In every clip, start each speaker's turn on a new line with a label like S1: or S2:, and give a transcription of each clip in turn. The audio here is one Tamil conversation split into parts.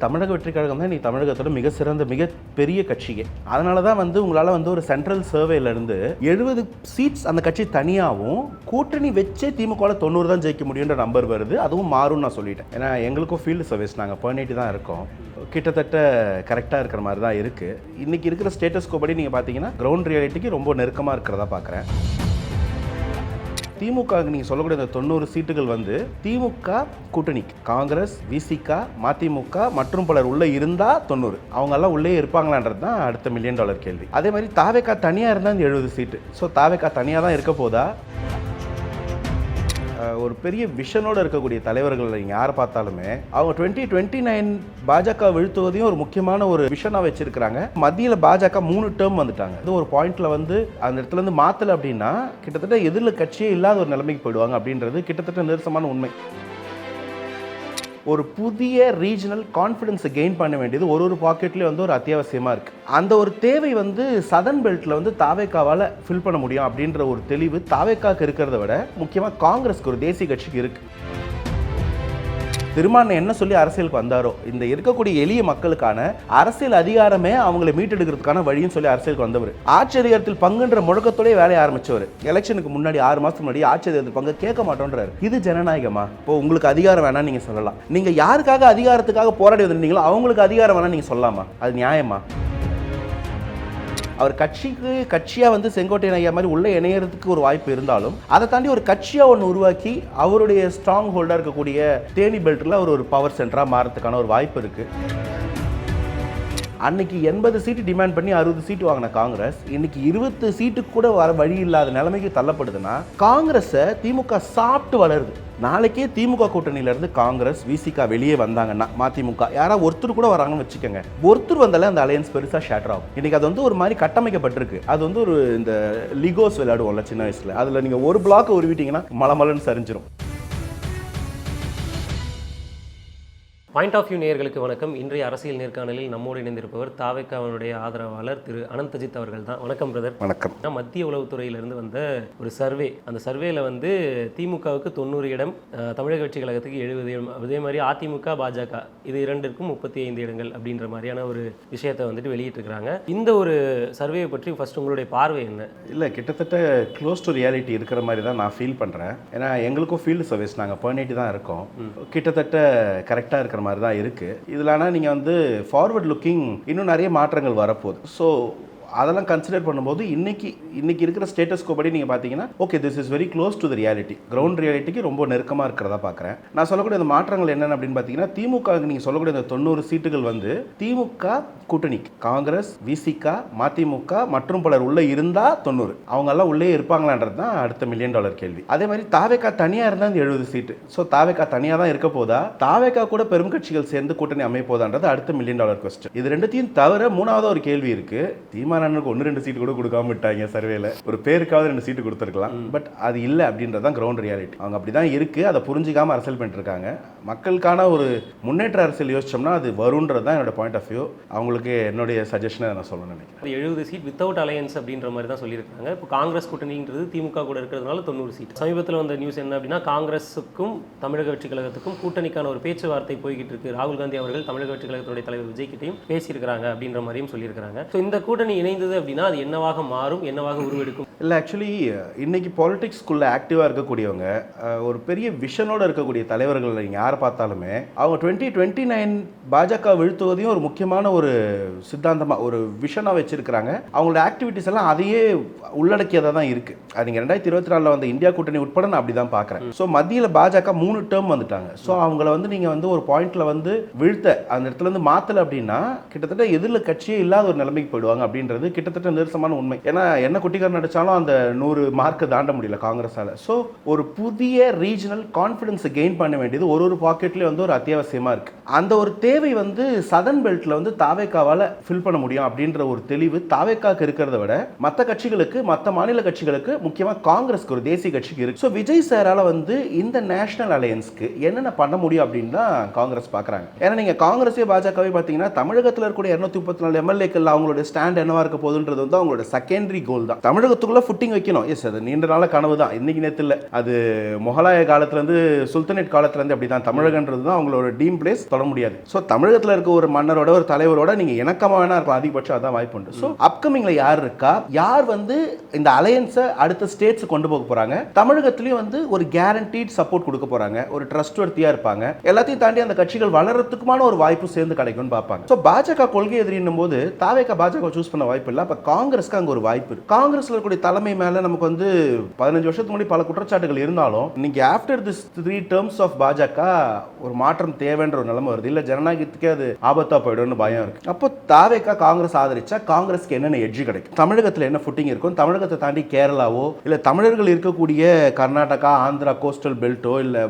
S1: தமிழக வெற்றி கழகம் தான் நீ தமிழகத்தோட மிக சிறந்த மிக பெரிய கட்சியே. அதனால தான் உங்களால் ஒரு சென்ட்ரல் சர்வேலேருந்து 70 சீட்ஸ் அந்த கட்சி தனியாகவும் கூட்டணி வச்சே திமுக 90 தான் ஜெயிக்க முடியுன்ற நம்பர் வருது. அதுவும் மாறும்னு நான் சொல்லிட்டேன். ஏன்னா எங்களுக்கும் ஃபீல்டு சர்வீஸ் நாங்கள் 180 தான் இருக்கோம். கிட்டத்தட்ட கரெக்டாக இருக்கிற மாதிரி தான் இருக்குது. இன்றைக்கி இருக்கிற ஸ்டேட்டஸ் கோபடி நீங்கள் பார்த்தீங்கன்னா கிரவுண்ட் ரியாலிட்டிக்கு ரொம்ப நெருக்கமாக இருக்கிறதா பார்க்குறேன். திமுக நீங்கள் சொல்லக்கூடிய இந்த 90 சீட்டுகள் திமுக கூட்டணிக்கு காங்கிரஸ், விசிக, மதிமுக மற்றும் பலர் உள்ளே இருந்தால் 90, அவங்கெல்லாம் உள்ளே இருப்பாங்களான்றது தான் அடுத்த $1 மில்லியன் கேள்வி. அதே மாதிரி தாவேகா தனியாக இருந்தால் இந்த 70 சீட்டு. ஸோ தாவேகா தனியாக தான் இருக்க போதா? ஒரு பெரிய விஷனோடு இருக்கக்கூடிய தலைவர்கள் நீங்கள் யாரை பார்த்தாலுமே அவங்க 2029 பாஜக வீழ்த்துவதையும் ஒரு முக்கியமான ஒரு விஷனாக வச்சிருக்கிறாங்க. மத்தியில் பாஜக 3 டேர்ம் வந்துட்டாங்க. இது ஒரு பாயிண்ட்ல அந்த இடத்துல இருந்து மாற்றலை அப்படின்னா கிட்டத்தட்ட எதிரில் கட்சியே இல்லாத ஒரு நிலைமைக்கு போயிடுவாங்க அப்படின்றது கிட்டத்தட்ட நிரசமான உண்மை. ஒரு புதிய ரீஜனல் கான்ஃபிடன்ஸை கெயின் பண்ண வேண்டியது ஒரு பாக்கெட்லேயும் ஒரு அத்தியாவசியமாக இருக்குது. அந்த ஒரு தேவை சதர்ன் பெல்ட்டில் தாவேக்காவால் ஃபில் பண்ண முடியும் அப்படின்ற ஒரு தெளிவு தாவேக்காவுக்கு இருக்கிறத விட முக்கியமாக காங்கிரஸ்க்கு ஒரு தேசிய கட்சிக்கு இருக்குது. திருமாவளவன் என்ன சொல்லி அரசியலுக்கு வந்தாரோ இந்த இருக்கக்கூடிய எளிய மக்களுக்கான அரசியல் அதிகாரமே அவங்களை மீட்டெடுக்கிறதுக்கான வழியும் சொல்லி அரசியலுக்கு வந்தவர். ஆட்சி அதிகாரத்தில் பங்குன்ற முழக்கத்தோடய வேலையை ஆரம்பிச்சவர். எலெக்ஷனுக்கு முன்னாடி 6 மாதத்துக்கு முன்னாடி ஆட்சி அதிகாரத்தில் பங்கு கேட்க மாட்டோன்றார். இது ஜனநாயகமா? இப்போ உங்களுக்கு அதிகாரம் வேணாம் நீங்கள் சொல்லலாம். நீங்கள் யாருக்காக அதிகாரத்துக்காக போராடி வந்திருந்தீங்களோ அவங்களுக்கு அதிகாரம் வேணாம் நீங்கள் சொல்லலாமா? அது நியாயமா? அவர் கட்சியாக செங்கோட்டையன் ஐயா மாதிரி உள்ளே இணையறதுக்கு ஒரு வாய்ப்பு இருந்தாலும் அதை தாண்டி ஒரு கட்சியாக ஒன்று உருவாக்கி அவருடைய ஸ்ட்ராங் ஹோல்டாக இருக்கக்கூடிய தேனி பெல்ட்டில் அவர் ஒரு பவர் சென்டராக மாறதுக்கான ஒரு வாய்ப்பு இருக்குது. அன்னைக்கு 80 சீட்டு டிமாண்ட் பண்ணி 60 சீட்டு வாங்கின காங்கிரஸ் இன்னைக்கு 20 சீட்டுக்கு கூட வர வழி இல்லாத நிலைமைக்கு தள்ளப்படுதுன்னா காங்கிரஸை திமுக சாப்பிட்டு வளருது. நாளைக்கே திமுக கூட்டணியிலேருந்து காங்கிரஸ், விசிகா வெளியே வந்தாங்கன்னா மதிமுக யாராவது ஒருத்தர் கூட வராங்கன்னு வச்சுக்கோங்க. ஒருத்தர் வந்தாலே அந்த அலையன்ஸ் பெருசாக ஷேட்டர் ஆகும். இன்றைக்கி அது ஒரு மாதிரி கட்டமைக்கப்பட்டிருக்கு. அது ஒரு இந்த லிகோஸ் விளையாடுவோம்ல சின்ன வயசில், அதில் நீங்கள் ஒரு பிளாக் உருவிட்டீங்கன்னா மலமலன்னு சரிஞ்சிடும்.
S2: பாயிண்ட் ஆஃப் வியூ நேயர்களுக்கு வணக்கம். இன்றைய அரசியல் நேர்காணலில் நம்மோடு இணைந்திருப்பவர் தாவேக்காவினுடைய ஆதரவாளர் திரு அனந்தஜித் அவர்கள் தான். வணக்கம் பிரதர்.
S1: வணக்கம்.
S2: மத்திய உளவுத்துறையிலிருந்து வந்த ஒரு சர்வே, அந்த சர்வேல திமுகவுக்கு 90 இடம், தமிழக வெற்றி கழகத்துக்கு 70 இடம், அதே மாதிரி அதிமுக, பாஜக இது இரண்டிற்கும் 35 இடங்கள் அப்படின்ற மாதிரியான ஒரு விஷயத்தை வெளியிட்டிருக்கிறாங்க. இந்த ஒரு சர்வேயை பற்றி ஃபர்ஸ்ட் உங்களுடைய பார்வை என்ன?
S1: இல்லை, கிட்டத்தட்ட க்ளோஸ் டு ரியாலிட்டி இருக்கிற மாதிரி தான் நான் ஃபீல் பண்ணுறேன். ஏன்னா எங்களுக்கும் ஃபீல்டு சர்வீஸ் நாங்கள் 180 தான் இருக்கோம். கிட்டத்தட்ட கரெக்டாக இருக்கிற மாதிரி தான் இருக்குது. இதில் ஆனால் நீங்கள் ஃபார்வர்ட் லுக்கிங் இன்னும் நிறைய மாற்றங்கள் வரப்போகுது. ஸோ அதெல்லாம் கன்சிடர் பண்ணும்போது இன்னைக்கு இருக்கிற ஸ்டேட்டஸ் கோபடி நீங்கள் பார்த்தீங்கன்னா okay, this is very close to the reality. Ground ரியாலிட்டிக்கு ரொம்ப நெருக்கமாக இருக்கிறதா பார்க்குறேன். நான் சொல்லக்கூடிய இந்த மாற்றங்கள் என்னென்ன அப்படின்னு பார்த்தீங்கன்னா, திமுக நீங்கள் சொல்லக்கூடிய இந்த 90 சீட்டுகள் திமுக கூட்டணிக்கு காங்கிரஸ், விசிக, மதிமுக மற்றும் பலர் உள்ளே இருந்தால் 90, அவங்கெல்லாம் உள்ளே இருப்பாங்களான்றது தான் அடுத்த $1 மில்லியன் கேள்வி. அதே மாதிரி தாவேகா தனியாக இருந்தால் இந்த 70 சீட்டு. ஸோ தாவேகா தனியாக தான் இருக்க போதா, தாவேகா கூட பெரும் கட்சிகள் சேர்ந்து கூட்டணி அமைய போதான்றது அடுத்த $1 மில்லியன் கொஸ்டின். இது ரெண்டுத்தையும் தவிர மூணாவது ஒரு கேள்வி இருக்குது. தீர்மானம் 1-2 சீட்டு கூட கொடுக்காம விட்டாங்க. சர்வேல ஒரு பேருக்காவது 2 சீட்டு கொடுத்துருக்கலாம். பட் அது இல்லை அப்படின்றதான் கிரவுண்ட் ரியாலிட்டி. அவங்க அப்படிதான் இருக்கு. அதை புரிஞ்சிக்காம அரசியல் பண்ணிட்டு இருக்காங்க. மக்களுக்கான ஒரு முன்னேற்ற அரசியல் யோசிச்சோம்னா அது வரும்ன்றது தான் என்னோட பாயிண்ட் ஆஃப் வியூ. அவங்களுக்கு என்னுடைய சஜஷனை நான் சொல்ல நினைக்கிறேன்.
S2: 70 சீட் வித்தவுட் அலையன்ஸ் அப்படின்ற மாதிரி தான் சொல்லியிருக்காங்க. இப்போ காங்கிரஸ் கூட்டணின்றது திமுக கூட இருக்கிறதுனால 90 சீட். சமீபத்தில் வந்த நியூஸ் என்ன அப்படின்னா, காங்கிரஸுக்கும் தமிழக வெற்றி கழகத்துக்கும் கூட்டணிக்கான ஒரு பேச்சுவார்த்தை போய்கிட்டு இருக்கு. ராகுல் காந்தி அவர்கள் தமிழக வெற்றி கழகத்துடைய தலைவர் விஜய் கிட்டையும் பேசியிருக்கிறாங்க அப்படின்ற மாதிரியும் சொல்லியிருக்கிறாங்க. ஸோ இந்த கூட்டணி இணைந்தது அப்படின்னா அது என்னவாக மாறும், என்னவாக உருவெடுக்கும்?
S1: இல்லை, ஆக்சுவலி இன்னைக்கு பாலிடிக்ஸ்குள்ளே ஆக்டிவாக இருக்கக்கூடியவங்க, ஒரு பெரிய விஷனோடு இருக்கக்கூடிய தலைவர்கள் நீங்கள் யாரை பார்த்தாலுமே அவங்க 2029 பாஜக வீழ்த்துவதையும் ஒரு முக்கியமான ஒரு சித்தாந்தமாக ஒரு விஷனாக வச்சிருக்கிறாங்க. அவங்களோட ஆக்டிவிட்டிஸ் எல்லாம் அதையே உள்ளடக்கியதாக தான் இருக்குது. அது நீங்கள் 2024 வந்த இந்தியா கூட்டணி உட்பட நான் அப்படி தான் பார்க்குறேன். ஸோ மத்தியில் பாஜக 3 டேர்ம் வந்துட்டாங்க. ஸோ அவங்கள நீங்கள் ஒரு பாயிண்ட்ல வீழ்த்த அந்த இடத்துல இருந்து மாற்றலை அப்படின்னா கிட்டத்தட்ட எதிரில் கட்சியே இல்லாத ஒரு நிலைமைக்கு போயிடுவாங்க அப்படின்றது கிட்டத்தட்ட நிரசமான உண்மை. ஏன்னா என்ன குட்டிக்காரன் நடிச்சாலும் அந்த 100 மார்க்கை தாண்ட முடியல காங்கிரஸால. ஸோ ஒரு புதிய ரீஜனல் கான்ஃபிடன்ஸை கெயின் பண்ண வேண்டியது ஒரு பாக்கெட்லேயும் ஒரு அத்தியாவசியமாக இருக்கு. அந்த ஒரு தேவை சதர்ன் பெல்ட்டில் தாவேக்காவால் ஃபில் பண்ண முடியும் அப்படின்ற ஒரு தெளிவு தாவேக்காவுக்கு இருக்கிறத விட மற்ற கட்சிகளுக்கு, மற்ற மாநில கட்சிகளுக்கு, முக்கியமாக காங்கிரஸ்க்கு ஒரு தேசிய கட்சிக்கு இருக்கு. ஸோ விஜய் சாரால் இந்த நேஷனல் அலையன்ஸ்க்கு என்னென்ன பண்ண முடியும் அப்படின்னு தான் காங்கிரஸ் பார்க்குறாங்க. ஏன்னா நீங்கள் காங்கிரஸே பாஜகவே பார்த்தீங்கன்னா தமிழகத்தில் இருக்கக்கூடிய 234 எம்எல்ஏக்கள் அவங்களுடைய ஸ்டாண்ட் என்னவா இருக்க போகுதுன்றது அவங்களோட செகண்டரி கோல் தான். தமிழகத்துக்குள்ள அவங்கள ஃபுட்டிங் வைக்கணும். எஸ், அது நீண்ட நாள கனவு தான், இன்னைக்கு நேற்று இல்லை. அது முகலாய காலத்துலேருந்து சுல்தனேட் காலத்துலேருந்து அப்படி தான். தமிழகன்றது தான் அவங்களோட டீம் பிளேஸ், தொட முடியாது. ஸோ தமிழகத்தில் இருக்க ஒரு மன்னரோட ஒரு தலைவரோட நீங்கள் இணக்கமாக வேணா இருக்கலாம், அதிகபட்சம் அதான் வாய்ப்பு உண்டு. ஸோ அப்கமிங்கில் யார் இருக்கா, யார் வந்து இந்த அலையன்ஸை அடுத்த ஸ்டேட்ஸ் கொண்டு போக போகிறாங்க, தமிழகத்துலேயும் வந்து ஒரு கேரண்டீட் சப்போர்ட் கொடுக்க போகிறாங்க, ஒரு ட்ரஸ்ட் வர்த்தியாக இருப்பாங்க, எல்லாத்தையும் தாண்டி அந்த கட்சிகள் வளர்றதுக்குமான ஒரு வாய்ப்பு சேர்ந்து கிடைக்கும்னு பார்ப்பாங்க. ஸோ பாஜக கொள்கை எதிரின்னும் போது தாவேக பாஜக சூஸ் பண்ண வாய்ப்பு இல்லை. அப்போ காங்கிரஸ்க்கு அங்கே ஒரு வாய்ப்பு இருக்கு. காங்கிரஸ்ல இருக்கக்கூடிய தலைமை மேலே நமக்கு வந்து 15 வருஷத்துக்கு முன்னாடி பல குற்றச்சாட்டுகள் இருந்தாலும் இன்னைக்கு ஆஃப்டர் திஸ் 3 டேர்ம்ஸ் ஆஃப் பாஜக ஒரு மாற்றம் தேவைன்ற ஒரு நிலைமை வருது. இல்லை ஜனநாயகத்துக்கே அது ஆபத்தா போயிடும்னு பயம் இருக்கு. அப்போ தாவேக காங்கிரஸ் ஆதரிச்சா காங்கிரஸ்க்கு என்னென்ன எட்ஜ் கிடைக்கும், தமிழகத்தில் என்ன ஃபுட்டிங் இருக்கும், தமிழகத்தை தாண்டி கேரளாவோ இல்லை தமிழர்கள் இருக்கக்கூடிய கர்நாடகா ஆந்திரா கோஸ்டல் பெல்ட்டோ இல்லை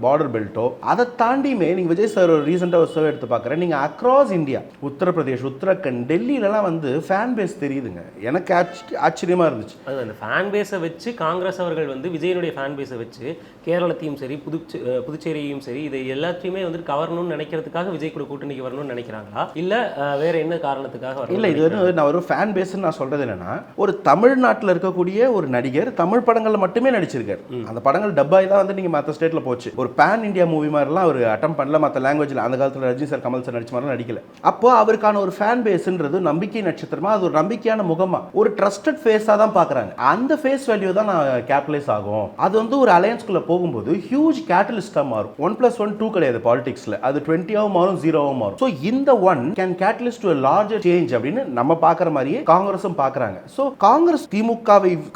S1: பார்டர் பெல்ட்டோ அதை தாண்டியுமே நீங்கள் விஜய் சார் ஒரு ரீசெண்டாக ஒரு சர்வே எடுத்து பார்க்குறேன். நீங்கள் அக்ராஸ் இந்தியா உத்தரப்பிரதேஷ் உத்தரகண்ட் டெல்லியிலலாம் வந்து ஃபேன் பேஸ் தெரியுதுங்க. எனக்கு ஆச்சரியமா இருந்துச்சு.
S2: அது அந்த ஃபேன் பேஸை வச்சு காங்கிரஸ் அவர்கள் வந்து விஜயனுடைய ஃபேன் பேஸை வச்சு கேரளத்தையும் சரி புதுச்சேரியும் சரி இதை எல்லாத்தையுமே வந்து கவரணும்னு நினைக்கிறதுக்காக விஜய் கூட கூட்டணிக்கு வரணும்னு நினைக்கிறாங்களா இல்ல வேற என்ன காரணத்துக்காக
S1: இல்லை, இது வந்து நான் ஒரு ஃபேன் பேஸ்ன்னு நான் சொல்றது என்னன்னா, ஒரு தமிழ்நாட்டில் இருக்கக்கூடிய ஒரு நடிகர் தமிழ் படங்களில் மட்டுமே நடிச்சிருக்காரு. அந்த படங்கள் டப்பாய் தான் வந்து நீங்கள் மற்ற ஸ்டேட்டில் போச்சு. ஒரு பேன் இந்தியா மூவி மாதிரிலாம் ஒரு அட்டம் பண்ணல, மற்ற லாங்குவேஜில் அந்த காலத்தில் ரஜினி சார் கமல் சார் நடிச்ச மாதிரிலாம் நடிக்கல. அப்போ அவருக்கான ஒரு ஃபேன் பேஸ்ன்றது நம்பிக்கை நட்சத்திரமா, அது ஒரு நம்பிக்கையான முகமா, ஒரு ட்ரஸ்டட் ஃபேஸாக தான் பார்க்குறாங்க. அந்த ஃபேஸ் வேல்யூ தான் நான் கேபிட்டலைஸ் ஆகும். அது வந்து ஒரு அலையன்ஸ்குள்ளே போகும்போது ஹியூஜ் கேட்டலிஸ்டாக மாறும். 1+1 2 கிடையாது பாலிடிக்ஸில், அது 20ஆவும் மாறும் 0ஆவும் மாறும். ஸோ இந்த one can catalyst to larger change அப்படின்னு நம்ம பார்க்குற மாதிரியே காங்கிரஸும் பார்க்குறாங்க. ஸோ காங்கிரஸ்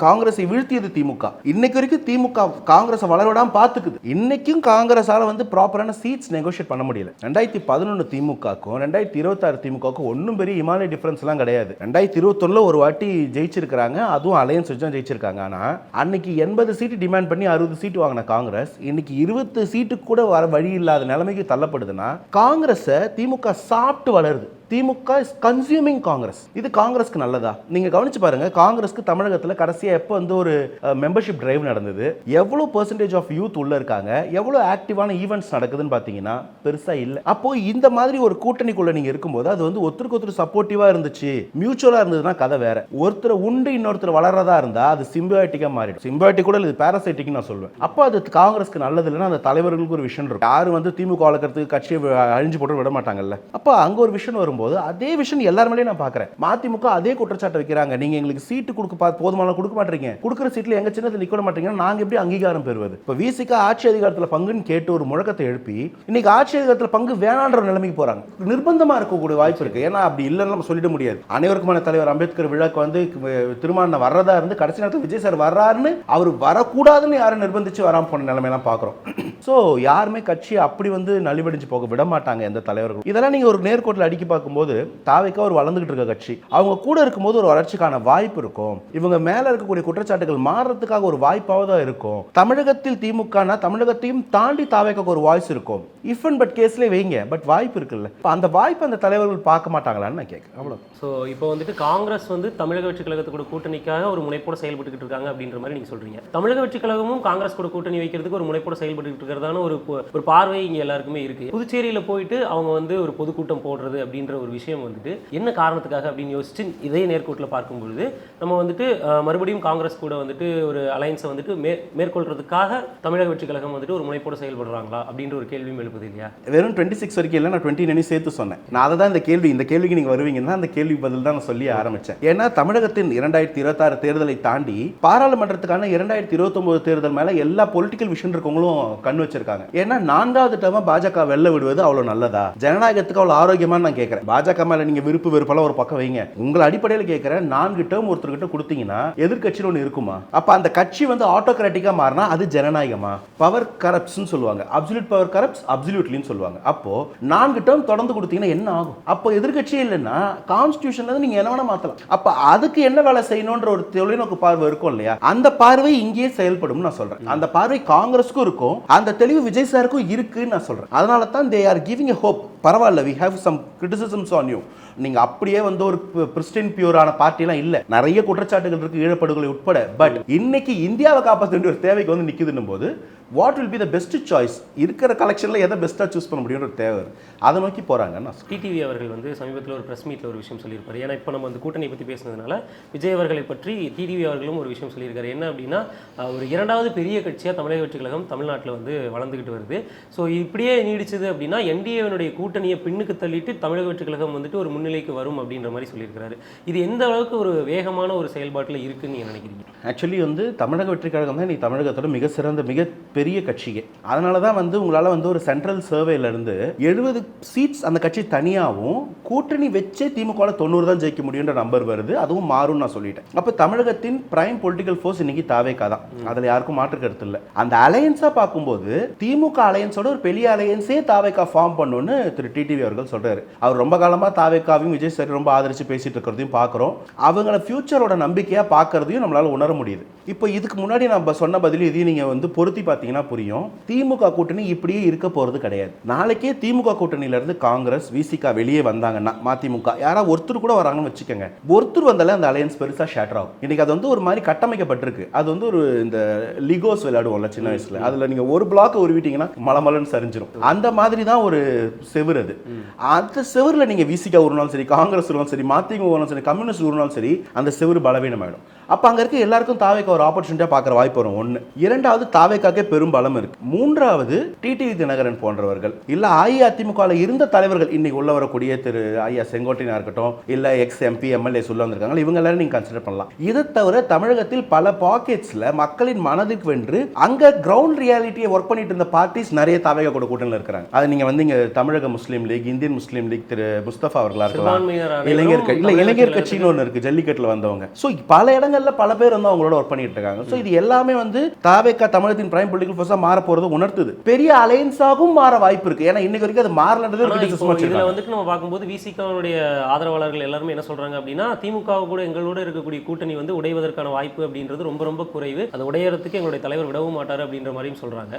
S1: காங்கிரஸை வீழ்த்தியது திமுக. இன்னைக்கு வரைக்கும் திமுக காங்கிரஸை வளரவிடாம பார்த்துக்குது. இன்னைக்கும் காங்கிரஸால வந்து ப்ராப்பரான சீட்ஸ் நெகோஷியேட் பண்ண முடியல. 2011 திமுகக்கும் 2026 திமுகக்கும் ஒன்றும் பெரிய இமாலய டிஃபரன்ஸ் எல்லாம் கிடையாது. 2021 ஒரு வாட்டி ஜெயிச்சிருக்காங்க, அதுவும் அலையன்ஸ் வச்சு தான் ஜெயிச்சிருக்காங்க. ஆனால் அன்னைக்கு 80 சீட்டு டிமாண்ட் பண்ணி 60 சீட்டு வாங்கின காங்கிரஸ் இன்னைக்கு 20 சீட்டுக்கு கூட வர வழி இல்லாத நிலைமைக்கு தள்ளப்படுதுன்னா காங்கிரஸை திமுக சாப்பிட்டு வளருது. திமுக இஸ் கன்சியூமிங் காங்கிரஸ். இது காங்கிரஸ்க்கு நல்லதா? நீங்க கவனிச்சு பாருங்க, காங்கிரஸ்க்கு தமிழகத்தில் கடைசியா எப்போ வந்து ஒரு மெம்பர்ஷிப் டிரைவ் நடந்தது, எவ்வளவு பெர்சன்டேஜ் ஆஃப் யூத் உள்ள இருக்காங்க, எவ்வளவு ஆக்டிவான ஈவெண்ட்ஸ் நடக்குதுன்னு பாத்தீங்கன்னா பெருசா இல்ல. அப்போ இந்த மாதிரி ஒரு கூட்டணிக்குள்ள நீங்க இருக்கும்போது அது வந்து ஒருத்தருக்கு ஒருத்தர் சப்போர்ட்டிவா இருந்துச்சு, மியூச்சுவலா இருந்ததுன்னா கதை வேற. ஒருத்தர் உண்டு இன்னொருத்தர் வளர்றதா இருந்தா அது சிம்பியாட்டிக்கா மாறிடும். சிம்பியாட்டிக் கூட இது பாராசைட்டிக் நான் சொல்லுவேன். அப்போ அது காங்கிரஸ்க்கு நல்லது இல்லைன்னா அந்த தலைவர்களுக்கு ஒரு விஷயம் இருக்கும். யாரும் வந்து திமுக வளர்க்கறதுக்கு கட்சியை அழிஞ்சு போட்டு விட மாட்டாங்கல்ல. அப்போ அங்க ஒரு விஷயம் வரும்போது அதே விஷயம் எல்லார் மேலயும் நான் பார்க்கிறேன். மதிமுக அதே குற்றச்சாட்டு வைக்கிறாங்க, நீங்க எங்களுக்கு சீட்டு கொடுக்க போதுமான கொடுக்க மாட்டீங்க, கொடுக்குற சீட்ல எங்க சின்னத்தில் நிக்க மாட்டீங்கன்னா நாங்க எப்படி அங்கீகாரம் பெறுவது? இப்ப விசிக ஆட்சி அதிகாரத்தில் பங்குன்னு கேட்டு ஒரு முழக்கத்தை எழுப்பி இன்னைக்கு ஆட்சி அதிகாரத்தில் பங்கு வேணான்ற நிலைமைக்கு போறாங்க. நிர்பந்தமா இருக்கக்கூடிய வாய்ப்பு இருக்கு. ஏன்னா அப்படி இல்லைன்னு நம்ம சொல்லிட முடியாது. அனைவருக்குமான தலைவர் அம்பேத்கர் விழாக்கு வந்து திருமணம் வர்றதா இருந்து கடைசி நேரத்தில் விஜய் சார் வர்றாருன்னு அவர் வரக்கூடாதுன்னு யாரும் நிர்பந்திச்சு வராம போன நிலைமையெல்லாம் பார்க்குறோம். ஸோ யாருமே கட்சியை அப்படி வந்து நலிவடைஞ்சு போக விட மாட்டாங்க எந்த தலைவர்கள். இதெல்லாம் நீங்க ஒரு நேர்கோட்டில் அடிக்கி பார்க்கும்போது தாவேக்கா ஒரு வளர்ந்துகிட்டு இருக்க கட்சி, அவங்க கூட இருக்கும்போது ஒரு வளர்ச்சிக்கான வாய்ப்பு இருக்கும். இவங்க மேல இருக்கக்கூடிய குற்றச்சாட்டுகள் மாறுறதுக்காக ஒரு வாய்ப்பாக தான் இருக்கும். தமிழகத்தில் திமுகனா தமிழகத்தையும் தாண்டி தாவேக்காக்கு ஒரு வாய்ஸ் இருக்கும். இஃப் அண்ட் பட் கேஸ்லேயே வைங்க, பட் வாய்ப்பு இருக்குல்ல. அந்த வாய்ப்பு அந்த தலைவர்கள் பார்க்க மாட்டாங்களான்னு நான் கேட்குறேன். அவ்வளோ.
S2: ஸோ இப்போ வந்துட்டு காங்கிரஸ் வந்து தமிழக வெற்றி கழகத்தோட கூட்டணிக்காக ஒரு முனைப்போட செயல்பட்டு இருக்காங்க அப்படின்ற மாதிரி நீங்க சொல்றீங்க. தமிழக வெற்றி கழகமும் காங்கிரஸ் கூட கூட்டணி வைக்கிறதுக்கு ஒரு முனைப்போட செயல்பட்டு இருக்கிறதான ஒரு பார்வை இங்க எல்லாருக்குமே இருக்கு. புதுச்சேரியில போயிட்டு அவங்க வந்து ஒரு பொதுக்கூட்டம் போடுறது அப்படின்ற ஒரு விஷயம் வந்துட்டு என்ன காரணத்துக்காக அப்படின்னு யோசிச்சு இதே நேர்கோட்டில் பார்க்கும்பொழுது நம்ம வந்துட்டு மறுபடியும் காங்கிரஸ் கூட வந்துட்டு ஒரு அலைன்ஸை வந்துட்டு மேற்கொள்றதுக்காக தமிழக வெற்றி கழகம் வந்துட்டு ஒரு முனைப்போட செயல்படுறாங்களா அப்படின்ற ஒரு கேள்வியும் எழுப்புது இல்லையா?
S1: வெறும் 26 வரைக்கும் இல்லை, நான் 29 சேர்த்து சொன்னேன். நான் அதை தான் இந்த கேள்விக்கு நீங்க வருவீங்கன்னா அந்த கேள்வி பதில் தான் நான் சொல்லி ஆரம்பிச்சேன். ஏன்னா தமிழகத்தின் 2026 தேர்தலை தாண்டி பாராளுமன்றத்துக்கான 2029 தேர்தல் மேல எல்லா பொலிட்டிக்கல் விஷன் இருக்கவங்களும் கண் வச்சிருக்காங்க. ஏன்னா 4வது டேர்மா பாஜக வெல்ல விடுவது அவ்வளவு நல்லதா, ஜனநாயகத்துக்கு அவ்வளவு ஆரோக்கியமா நான் கேட்கிறேன். பாஜக மேல நீங்க விருப்பு வெறுப்பெல்லாம் ஒரு பக்கம் வைங்க, உங்களை அடிப்படையில் கேட்கிறேன். 4 டேர்ம் ஒருத்தர்கிட்ட கொடுத்தீங்கன்னா எதிர்கட்சியில் ஒன்று இருக்குமா? அப்ப அந்த கட்சி வந்து ஆட்டோகிராட்டிக்கா மாறினா அது ஜனநாயகமா? பவர் கரப்ட்ஸ்னு சொல்லுவாங்க, அப்சல்யூட் பவர் கரப்ட்ஸ் அப்சல்யூட்லின்னு சொல்லுவாங்க. அப்போ 4 டேர்ம் தொடர்ந்து கொடுத்தீங்கன்னா என்ன ஆகும்? அப்போ எதிர்கட்சியே இல்லைன்னா கான்ஸ்டிடியூஷன்ல நீங்க என்ன வேணா மாத்தலாம். அப்ப அதுக்கு என்ன வேலை செய்யணும்ன்ற ஒரு தொலைநோக்கு பார்வை இருக்கும் இல்லையா? அந்த பார்வை இங்கேயே செயல்படும் நான் சொல்றேன். அந்த பார்வை காங்கிரஸ்க்கும் இருக்கும், அந்த தெளிவு விஜய் சாருக்கும் இருக்குன்னு நான் சொல்றேன். அதனால தான் they are giving a hope. பரவாயில்ல, we have some criticisms on you. நீங்க அப்படியே வந்து ஒரு பிரிஸ்டின் பியூரான பார்ட்டிலாம் இல்ல, நிறைய குற்றச்சாட்டுகள் இருக்கு, ஈழப்படுகொலை உட்பட. பட் இன்னைக்கு இந்தியாவை காப்பாற்ற வேண்டிய ஒரு தேவைக்கு வந்து நிக்குதுன்னும் போது what will be the best choice, இருக்கிற கலெக்ஷனில் எதை பெஸ்ட்டாக சூஸ் பண்ண முடியும்ன்ற தேவை, அதை நோக்கி போகிறாங்கன்னு நான் சொல்றேன்.
S2: டிடிவி அவர்கள் வந்து சமீபத்தில் ஒரு ப்ரெஸ் மீட்டில் ஒரு விஷயம் சொல்லியிருப்பார். ஏன்னா இப்போ நம்ம வந்து கூட்டணி பற்றி பேசுனதுனால விஜய் அவர்களை பற்றி டிடிவி அவர்களும் ஒரு விஷயம் சொல்லியிருக்காரு. என்ன அப்படின்னா, ஒரு இரண்டாவது பெரிய கட்சியாக தமிழக வெற்றி கழகம் தமிழ்நாட்டில் வந்து வளர்ந்துக்கிட்டு வருது. ஸோ இப்படியே நீடிச்சது அப்படின்னா என்டிஏவினுடைய கூட்டணியை பின்னுக்கு தள்ளிட்டு தமிழக வெற்றி கழகம் வந்துட்டு ஒரு முன்னிலைக்கு வரும் அப்படின்ற மாதிரி சொல்லியிருக்காரு. இது எந்த அளவுக்கு ஒரு வேகமான ஒரு செயல்பாட்டில் இருக்குன்னு நீங்கள் நினைக்கிறீங்க?
S1: ஆக்சுவலி வந்து தமிழக வெற்றி கழகம் தான் நீ தமிழகத்தோட மிக சிறந்த மிகப்பெரிய கட்சியே. அதனால தான் வந்து உங்களால் வந்து ஒரு சென்ட்ரல் சர்வேலேருந்து 70 சீட்ஸ் அந்த கட்சி தனியாகவும் கூட்டணி வச்சே திமுக 90 தான் ஜெயிக்க முடியுன்ற நம்பர் வருது. அதுவும் மாறும் நான் சொல்லிட்டேன். அப்போ தமிழகத்தின் பிரைம் பொலிட்டிக்கல் ஃபோர்ஸ் இன்னைக்கு தாவேகா தான், அதில் யாருக்கும் மாற்று கருத்து இல்லை. அந்த அலையன்ஸாக பார்க்கும்போது திமுக அலையன்ஸோட ஒரு பெரிய அலையன்ஸே தாவேகா ஃபார்ம் பண்ணுன்னு திரு டிடிவி அவர்கள் சொல்றாரு. அவர் ரொம்ப காலமாக தாவேகாவையும் விஜய் சார் ரொம்ப ஆதரிச்சு பேசிட்டு இருக்கிறதையும் பார்க்குறோம். அவங்கள ஃபியூச்சரோட நம்பிக்கையாக பார்க்கறதையும் நம்மளால உணர முடியுது. இப்போ இதுக்கு முன்னாடி நம்ம சொன்ன பதில் இதையும் நீங்கள் வந்து பொருத்தி பார்த்தீங்கன்னா புரியும். திமுக கூட்டணி இப்படியே இருக்க போகிறது கிடையாது. நாளைக்கே திமுக கூட்டணியிலேருந்து காங்கிரஸ் விசிகா வெளியே வந்தாங்கன்னா மதிமுக யாராவது ஒருத்தர் கூட வராங்கன்னு வச்சுக்கோங்க, ஒருத்தர் வந்தாலே அந்த அலையன்ஸ் பெருசாக ஷேட்டர் ஆகும். இன்னைக்கு அது வந்து ஒரு மாதிரி கட்டமைக்கப்பட்டிருக்கு. அது வந்து ஒரு இந்த லிகோஸ் விளையாடுவோம்ல சின்ன வயசுல, அதில் நீங்கள் ஒரு பிளாக் உருவிட்டீங்கன்னா மலமலன்னு சரிஞ்சிரும். அந்த மாதிரி தான் ஒரு செவுரு அது. அந்த செவரில் நீங்கள் விசிகா உருனாலும் சரி, காங்கிரஸ் உருனாலும் சரி, மதிமுக உருனாலும் சரி, கம்யூனிஸ்ட் உருனாலும் சரி, அந்த செவரு பலவீனமாயிடும். அப்போ அங்கே இருக்க எல்லாருக்கும் தாவேக்கா ஒரு ஆப்பர்ச்சுனிட்டியாக பார்க்குற வாய்ப்பு வரும். ஒன்று. இரண்டாவது, தாவேக்காக்கே பெரும் பலம் இருக்கு. மூன்றாவது, டிடிவி தினகரன் போன்றவர்கள் இல்லை அஇஅதிமுகவில் இருந்த தலைவர்கள் இன்னைக்கு உள்ள வரக்கூடிய திரு ஐயா செங்கோட்டையனா இருக்கட்டும், இல்லை எக்ஸ் எம்பி எம்எல்ஏ சொல்ல வந்திருக்காங்க, இவங்க எல்லாரும் நீங்கள் கன்சிடர் பண்ணலாம். இதை தவிர தமிழகத்தில் பல பாக்கெட்ஸில் மக்களின் மனதிற்கு வென்று அங்கே கிரவுண்ட் ரியாலிட்டியை ஒர்க் பண்ணிட்டு இருந்த பார்ட்டிஸ் நிறைய தாவேக்கா கூட கூட்டணியில் இருக்கிறாங்க. அது நீங்கள் வந்து இங்கே தமிழக முஸ்லீம் லீக், இந்தியன் முஸ்லீம் லீக் திரு முஸ்தபா அவர்களாக இருக்கலாம், இளைஞர் கட்சின்னு ஒன்று இருக்கு ஜல்லிக்கட்டில் வந்தவங்க. ஸோ பல இடங்கள்ல பல பேர் வந்து அவங்களோட ஒர்க் பண்ணிட்டு இருக்காங்க. ஸோ இது எல்லாமே வந்து தாவேக்கா தமிழகத்தின் பிரைம் பொலிட்டிகல் ஃபோர்ஸா மாற போறது உணர்த்துது. பெரிய அலையன்ஸாகவும் மாற வாய்ப்பு இருக்கு. ஏன்னா இன்னைக்கு வரைக்கும் அது மாறலன்றது ஒரு கிரிட்டிசிசம் வச்சிருக்காங்க. இதுல
S2: வந்துட்டு நம்ம பார்க்கும்போது விசிகாவுடைய ஆதரவாளர்கள் எல்லாரும் என்ன சொல்றாங்க அப்படின்னா, திமுக கூட எங்களோட இருக்கக்கூடிய கூட்டணி வந்து உடைவதற்கான வாய்ப்பு அப்படின்றது ரொம்ப ரொம்ப குறைவு. அது உடையறதுக்கு எங்களுடைய தலைவர் விடவும் மாட்டாரு அப்படின்ற மாதிரியும் சொல்றாங்க.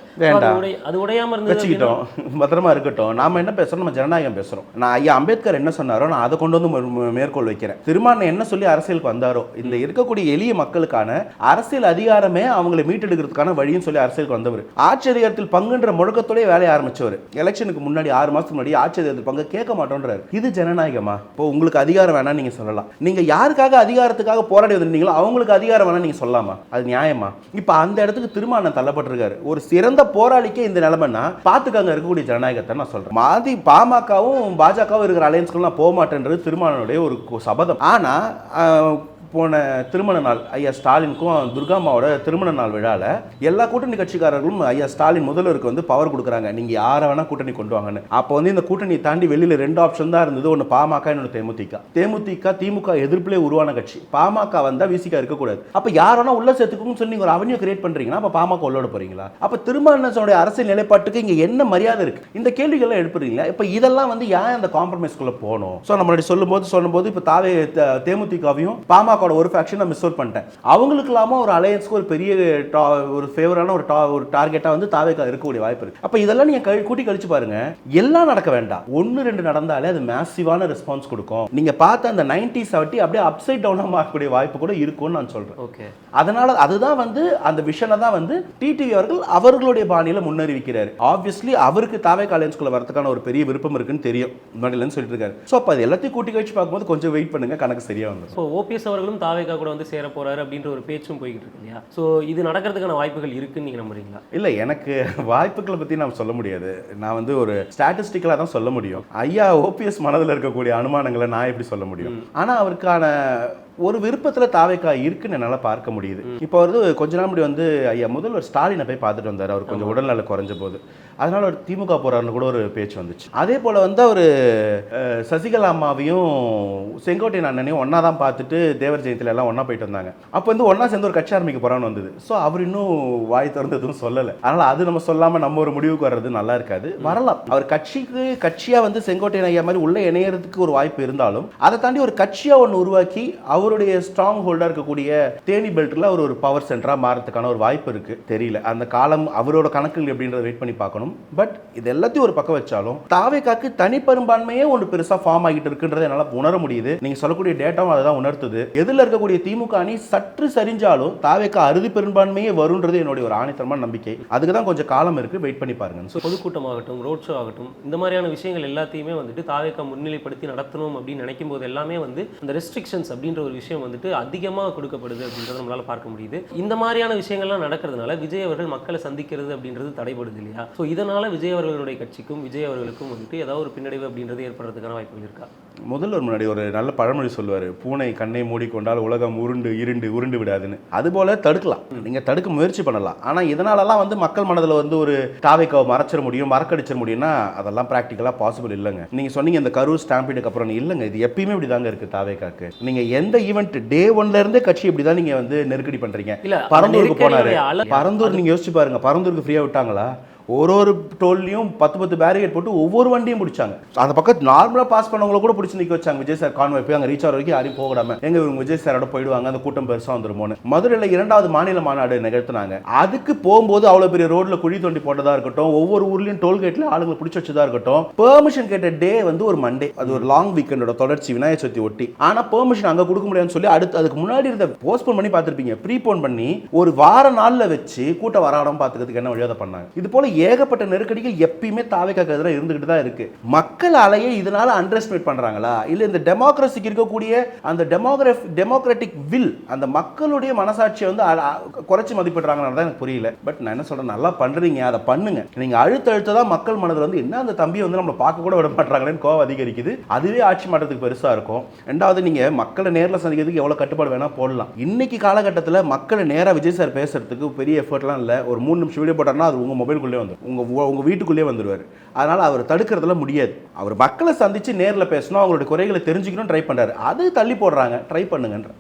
S2: அது உடையாம இருந்துட்டோம்,
S1: பத்திரமா இருக்கட்டும். நாம என்ன பேசுறோம்? நம்ம ஜனநாயகம் பேசுறோம். நான் ஐயா அம்பேத்கர் என்ன சொன்னாரோ நான் அதை கொண்டு வந்து மேற்கோள் வைக்கிறேன். திருமாவளவன் என்ன சொல்லி அரசியலுக்கு வந்தாரோ, இந்த இருக்கக்கூடிய எளிய மக்களுக்கான அரசியல் அதிகாரமே அவங்களை மீட்டெடுக்கிறதுக்கான வழியும் சொல்லி அரசியலுக்கு வந்தவர். ஆட்சி அதிகாரத்தில் பங்குன்ற முழக்கத்தோடய வேலையை ஆரம்பிச்சவர். எலெக்ஷனுக்கு முன்னாடி 6 மாசத்துக்கு முன்னாடி ஆட்சி அதிகாரத்தில் பங்கு கேட்க மாட்டோன்றாரு. இது ஜனநாயகமா? இப்போ உங்களுக்கு அதிகாரம் வேணா நீங்க சொல்லலாம். நீங்க யாருக்காக அதிகாரத்துக்காக போராடி வந்திருந்தீங்களோ அவங்களுக்கு அதிகாரம் வேணா நீங்க சொல்லலாமா? அது நியாயமா? இப்ப அந்த இடத்துக்கு திருமாவளவன் தள்ளப்பட்டிருக்காரு. ஒரு சிறந்த போராளிக்கே இந்த நிலைமைன்னா பாத்துக்காங்க இருக்கக்கூடிய ஜனநாயகத்தை நான் சொல்றேன். பாமகவும் பாஜகவும் இருக்கிற அலையன்ஸ்கள் போக மாட்டேன்றது திருமாவளவனுடைய ஒரு சபதம். ஆனா போன திருமண நாள் ஐயா ஸ்டாலினுக்கும் துர்காமாவோட திருமண நாள் விழாவில் எல்லா கூட்டணி கட்சிக்காரர்களும் ஐயா ஸ்டாலின் முதல்வருக்கு வந்து பவர் கொடுக்குறாங்க, நீங்கள் யாரை வேணால் கூட்டணி கொண்டு வாங்கன்னு. அப்போ வந்து இந்த கூட்டணியை தாண்டி வெளியில் 2 ஆப்ஷன் தான் இருந்தது. ஒன்று பாமக, இன்னொன்று தேமுதிக. திமுக எதிர்ப்பிலே உருவான கட்சி. பாமக வந்தால் விசிகா இருக்கக்கூடாது. அப்போ யார் வேணா உள்ள சேர்த்துக்குன்னு சொல்லி நீங்கள் ஒரு அவனியை கிரியேட் பண்ணுறீங்கன்னா அப்போ பாமக உள்ளோட போகிறீங்களா? அப்போ திருமாவளவனுடைய அரசியல் நிலைப்பாட்டுக்கு இங்கே என்ன மரியாதை இருக்குது? இந்த கேள்விகள்லாம் எழுப்புறீங்களா? இப்போ இதெல்லாம் வந்து ஏன் அந்த காம்ப்ரமைஸ்குள்ளே போகணும்? ஸோ நம்மளுடைய சொல்லும்போது இப்போ தேமுதிகவையும் பாமக ஒரு ஃபேக்ஷனை மிஸ் அவுட் பண்ணிட்டேன். அவங்களுக்கு இல்லாம ஒரு அலையன்ஸ்க்கு ஒரு பெரிய ஒரு ஃபேவரான ஒரு டார்கெட்டா வந்து தாவேக்கா இருக்கக்கூடிய வாய்ப்பு இருக்கு. அப்ப இதெல்லாம் நீங்க கூட்டி கழிச்சு பாருங்க. எல்லாம் நடக்க வேண்டாம், 1-2 நடந்தாலே அது மேசிவான ரெஸ்பான்ஸ் கொடுக்கும். நீங்க பார்த்த அந்த 90-70 அப்படியே அப்சைட் டவுனா மாறக்கூடிய வாய்ப்பு கூட இருக்கும்னு நான் சொல்றேன். ஓகே, அதனால அதுதான் வந்து அந்த விஷனை தான் வந்து டிடிவி அவர்கள் அவர்களுடைய பாணியில முன்னறிவிக்கிறாரு. ஆப்வியஸ்லி அவருக்கு தாவேக்கா அலையன்ஸ்குள்ள வரதுக்கான ஒரு பெரிய விருப்பம் இருக்குன்னு தெரியும், முன்னாடிலன்னு சொல்லிட்டு இருக்காரு. ஸோ அப்போ அது எல்லாத்தையும் கூட்டி கழிச்சு பார்க்கும்போது கொஞ்சம் வெயிட் பண்ணுங்க, கணக்கு சரியா வந்து.
S2: ஸோ ஓபிஎஸ் அவர்களும் தாவேக்கா கூட வந்து சேர போறாரு அப்படின்ற ஒரு பேச்சும் போய்கிட்டு இருக்கு இல்லையா? ஸோ இது நடக்கிறதுக்கான வாய்ப்புகள் இருக்குன்னு நீங்க நம்புறீங்களா?
S1: இல்லை, எனக்கு வாய்ப்புகளை பற்றி நான் சொல்ல முடியாது. நான் வந்து ஒரு ஸ்டாட்டிஸ்டிக்கலாக தான் சொல்ல முடியும். ஐயா ஓபிஎஸ் மனதில் இருக்கக்கூடிய அனுமானங்களை நான் எப்படி சொல்ல முடியும்? ஆனால் அவருக்கான ஒரு விருப்பத்தில் தாவேக்கா இருக்குன்னு என்னால் பார்க்க முடியுது. இப்போ வந்து கொஞ்ச நாள் முன்னாடி வந்து ஐயா முதல்வர் ஸ்டாலினை போய் பார்த்துட்டு வந்தார். அவர் கொஞ்சம் உடல்நல குறைஞ்ச போது, அதனால ஒரு திமுக போறாருன்னு கூட ஒரு பேச்சு வந்துச்சு. அதே போல் வந்து அவர் சசிகலா அம்மாவையும் செங்கோட்டையன் அண்ணனையும் ஒன்றா தான் பார்த்துட்டு தேவர் ஜெயந்தியில் எல்லாம் ஒன்றா போயிட்டு வந்தாங்க. அப்போ வந்து ஒன்றா சேர்ந்து ஒரு கட்சி ஆரம்பிக்க போகிறான்னு வந்தது. ஸோ அவர் இன்னும் வாய் திறந்து எதுவும் சொல்லலை. அதனால் அது நம்ம சொல்லாமல் நம்ம ஒரு முடிவுக்கு வர்றது நல்லா இருக்காது. வரலாம், அவர் கட்சியாக வந்து செங்கோட்டையன் ஐயா மாதிரி உள்ளே இணையறதுக்கு ஒரு வாய்ப்பு இருந்தாலும் அதை தாண்டி ஒரு கட்சியாக ஒன்று உருவாக்கி அவருடைய ஸ்ட்ராங் ஹோல்டா இருக்கக்கூடிய தேனி பெல்ட்ல அவர் ஒரு பவர் சென்டரா மாறதுக்கான ஒரு வாய்ப்பு இருக்கு. தெரியல, அந்த காலம் அவரோட கணக்குகள் எப்படின்றத வெயிட் பண்ணி பார்க்கணும். பட் இது எல்லாத்தையும் ஒரு பக்கம் வச்சாலும் தாவேகாக்கு தனிப்பெரும்பான்மையே ஒன்று பெருசா ஃபார்ம் ஆகிட்டு இருக்குன்றதை என்னால உணர முடியுது. நீங்க சொல்லக்கூடிய டேட்டாவும் அதை தான் உணர்த்துது. எதில் இருக்கக்கூடிய திமுக அணி சற்று சரிஞ்சாலும் தாவேகா அறுதி பெரும்பான்மையே வரும்ன்றது என்னுடைய ஒரு ஆணித்தரமான நம்பிக்கை. அதுக்கு தான் கொஞ்சம் காலம் இருக்கு, வெயிட் பண்ணி பாருங்க.
S2: ஸோ பொதுக்கூட்டமாகட்டும், ரோட் ஷோ ஆகட்டும், இந்த மாதிரியான விஷயங்கள் எல்லாத்தையுமே வந்துட்டு தாவேகா முன்னிலைப்படுத்தி நடத்தணும் அப்படின்னு நினைக்கும் போது எல்லாமே வந்து அந்த ரெஸ்ட்ரிக்ஷன்ஸ் அப்படின்ற ஒரு விஷயம் வந்துட்டு அதிகமாக கொடுக்கப்படுது அப்படின்றத நம்மளால பார்க்க முடியுது. இந்த மாதிரியான விஷயங்கள்லாம் நடக்கிறதுனால விஜய் அவர்கள் மக்களை சந்திக்கிறது அப்படின்றது தடைபடுது இல்லையா? ஸோ இதனால விஜய் அவர்களுடைய கட்சிக்கும் விஜய் அவர்களுக்கும் வந்துட்டு ஏதாவது ஒரு பின்னடைவு அப்படின்றது ஏற்படுறதுக்கான வாய்ப்புகள் இருக்கா?
S1: முதல்ல முன்னாடி ஒரு நல்ல பழமொழி சொல்லுவார், பூனை கண்ணை மூடிக்கொண்டால் உலகம் உருண்டு விடாதுன்னு. அதுபோல தடுக்கலாம், நீங்க தடுக்க முயற்சி பண்ணலாம். ஆனா இதனாலலாம் வந்து மக்கள் மனதில் வந்து ஒரு தாவேக்காவை மறைச்சிட முடியும், மறக்கடிச்சிட முடியும்னா அதெல்லாம் ப்ராக்டிக்கலா பாசிபிள் இல்லைங்க. நீங்க சொன்னீங்க இந்த கரூர் ஸ்டாம்பீடுக்கு அப்புறம், இல்லைங்க, இது எப்பயுமே இப்படி தாங்க இருக்கு தாவேக்காக்கு. நீங்க எந்த ஈவெண்ட் டே ஒன்ல இருந்தே கட்சி இப்படி தான் நீங்க வந்து நெருக்கடி பண்றீங்க. பரந்தூருக்கு போனாரு, பரந்தூர் நீங்க யோசிச்சு பாருங்க, பரந்தூருக்கு ஃப்ரீயா விட்டாங்களா? ஒரு டோல்லையும் 10 பேரிகேட் போட்டு ஒவ்வொரு வண்டியும் பிடிச்சாங்க. அந்த பக்கம் நார்மலாக பாஸ் பண்ணவங்கள கூட பிடிச்சி நிற்க வச்சாங்க. விஜய் சார் கான்வாய் போய் அங்கே ரீச் ஆகிற வரைக்கும் யாரையும் போகாம, எங்க இவங்க விஜய் சாரோட போயிடுவாங்க, அந்த கூட்டம் பெருசாக வந்துருமோன்னு. மதுரையில் 2வது மாநில மாநாடு நிகழ்த்தினாங்க. அதுக்கு போகும்போது அவ்வளோ பெரிய ரோட்ல குழி தோண்டி போட்டதா இருக்கட்டும், ஒவ்வொரு ஊர்லயும் டோல்கேட்ல ஆளுங்களை பிடிச்சி வச்சதா இருக்கட்டும், பெர்மிஷன் கேட்ட டே வந்து ஒரு மண்டே, அது ஒரு லாங் வீக்கெண்டோட தொடர்ச்சி, விநாயகர் சதுர்த்தி ஒட்டி. ஆனா பெர்மிஷன் அங்கே கொடுக்க முடியாதுன்னு சொல்லி அதுக்கு முன்னாடி இருந்த போஸ்ட்போன் பண்ணி பார்த்துருப்பீங்க, ப்ரீபோன் பண்ணி ஒரு வார நாளில் வச்சு கூட்டம் வராடம் பார்த்துக்கிறதுக்கு என்ன வழியாக பண்ணாங்க. இது போல ஏகப்பட்ட நெருக்கடி எப்பயுமே தாவேகாக்கு எதிராக இருந்துகிட்டு தான் இருக்கு. மக்கள் அலையை இதனால அண்டர் எஸ்டிமேட் பண்றாங்களா, இல்ல இந்த டெமோக்ரஸிக்கு இருக்கக்கூடிய அந்த டெமோக்ராட்டிக் வில், அந்த மக்களுடைய மனசாட்சியை வந்து குறைச்சி மதிப்பிடுறாங்கன்னு தான் எனக்கு புரியல. பட் நான் என்ன சொல்றேன், நல்லா பண்றீங்க, அதை பண்ணுங்க. நீங்க அழுத்ததான் மக்கள் மனதில் வந்து என்ன அந்த தம்பியை வந்து நம்மளை பார்க்க கூட விட மாட்டாங்களேன்னு கோவம் அதிகரிக்குது. அதுவே ஆட்சி மாற்றத்துக்கு பெருசா இருக்கும். ரெண்டாவது, நீங்க மக்களை நேரில் சந்திக்கிறதுக்கு எவ்வளவு கட்டுப்பாடு வேணா போடலாம். இன்னைக்கு காலகட்டத்தில் மக்களை நேராக விஜய் சார் பேசுறதுக்கு பெரிய எஃபர்ட்லாம் இல்லை. ஒரு 3 நிமிஷம் வீடியோ போட்டாருன்னா அது உங்க மொபைலுக்குள்ளே வந்து உங்க வீட்டுக்குள்ளே வந்துருவார். அதனால அவர் தடுக்கிறதுல முடியாது. அவர் மக்களை சந்திச்சு நேரில் பேசணும், அவங்களுடைய குறைகளை தெரிஞ்சுக்கணும் ட்ரை பண்றாரு. அது தள்ளி போடுறாங்க, ட்ரை பண்ணுங்கன்ற.